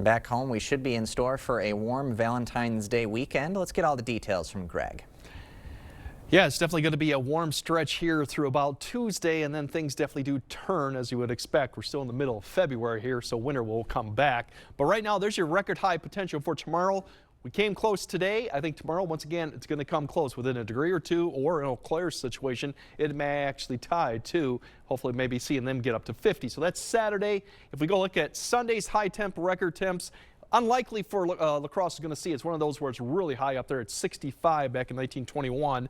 Back home, we should be in store for a warm Valentine's Day weekend. Let's get all the details from Greg. Yeah, it's definitely going to be a warm stretch here through about Tuesday, and then things definitely do turn as you would expect. We're still in the middle of February here, so winter will come back. But right now, there's your record high potential for tomorrow. We came close today. I think tomorrow, once again, it's going to come close within a degree or two, or in Eau Claire's situation, it may actually tie too. Hopefully, maybe seeing them get up to 50. So that's Saturday. If we go look at Sunday's high temp record temps, unlikely for La Crosse is going to see. It's one of those where it's really high up there. It's 65 back in 1921.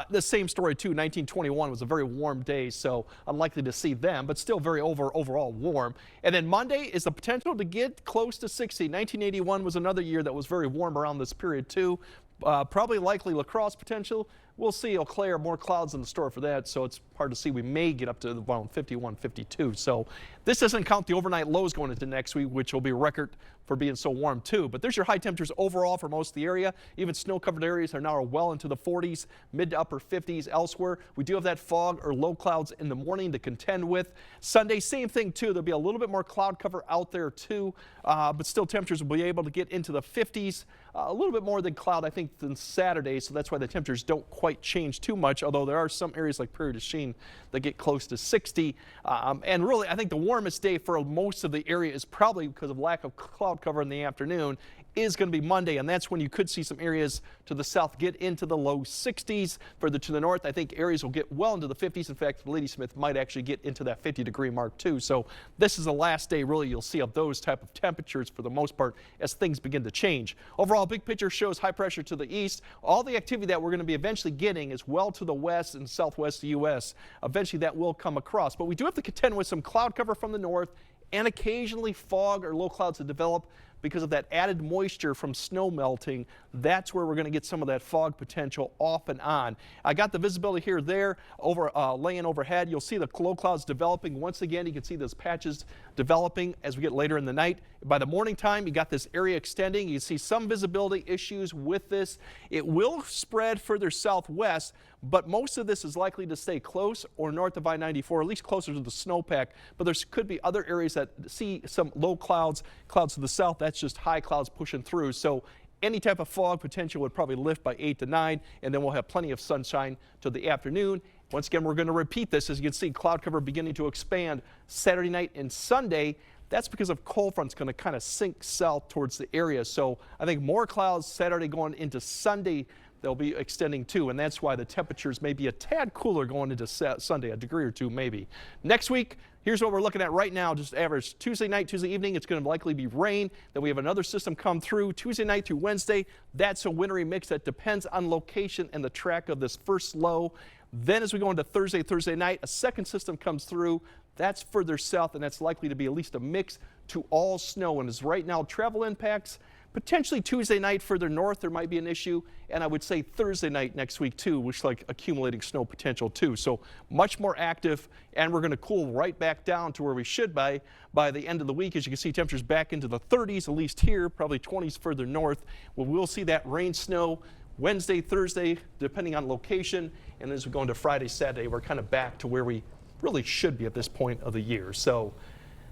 The same story too. 1921 was a very warm day, so unlikely to see them, but still very overall warm. And then Monday is the potential to get close to 60. 1981 was another year that was very warm around this period too. Probably likely La Crosse potential. We'll see Eau Claire, more clouds in the store for that, so it's hard to see. We may get up to around 51, 52. So this doesn't count the overnight lows going into next week, which will be a record for being so warm too. But there's your high temperatures overall for most of the area. Even snow-covered areas are now well into the 40s, mid to upper 50s elsewhere. We do have that fog or low clouds in the morning to contend with. Sunday, same thing too. There'll be a little bit more cloud cover out there too, but still temperatures will be able to get into the 50s. A little bit more than cloud, I think, than Saturday, so that's why the temperatures don't quite change too much, although there are some areas like Prairie du Chien that get close to 60. And really, I think the warmest day for most of the area is probably because of lack of cloud cover in the afternoon is going to be Monday, and that's when you could see some areas to the south get into the low 60s. Further to the north, I think areas will get well into the 50s. In fact, Ladysmith might actually get into that 50-degree mark too. So this is the last day really you'll see of those type of temperatures for the most part as things begin to change. Overall, big picture shows high pressure to the east. All the activity that we're going to be eventually getting is well to the west and southwest of the U.S. Eventually that will come across, but we do have to contend with some cloud cover from the north and occasionally fog or low clouds that develop because of that added moisture from snow melting. That's where we're going to get some of that fog potential off and on. I got the visibility here there over laying overhead. You'll see the low clouds developing. Once again, you can see those patches developing as we get later in the night. By the morning time, you got this area extending. You see some visibility issues with this. It will spread further southwest, but most of this is likely to stay close or north of I-94, at least closer to the snowpack. But there could be other areas that see some low clouds, clouds to the south. That's just high clouds pushing through. So any type of fog potential would probably lift by 8 to 9, and then we'll have plenty of sunshine to the afternoon. Once again, we're going to repeat this. As you can see, cloud cover beginning to expand Saturday night and Sunday. That's because of cold front's going to kind of sink south towards the area. So I think more clouds Saturday going into Sunday. They'll be extending too, and that's why the temperatures may be a tad cooler going into Sunday, a degree or two maybe. Next week, here's what we're looking at right now, just average Tuesday night, Tuesday evening. It's going to likely be rain. Then we have another system come through Tuesday night through Wednesday. That's a wintry mix that depends on location and the track of this first low. Then as we go into Thursday night, a second system comes through. That's further south, and that's likely to be at least a mix to all snow. And as right now, travel impacts, potentially Tuesday night further north, there might be an issue. And I would say Thursday night next week too, which like accumulating snow potential too. So much more active, and we're going to cool right back down to where we should by the end of the week. As you can see, temperatures back into the 30s, at least here, probably 20s further north. Well, we'll see that rain, snow Wednesday, Thursday, depending on location. And as we go into Friday, Saturday, we're kind of back to where we really should be at this point of the year. So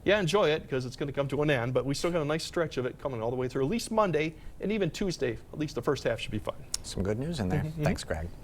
yeah, enjoy it because it's going to come to an end, but we still got a nice stretch of it coming all the way through at least Monday and even Tuesday. At least the first half should be fun. Some good news in there. Thanks, Greg.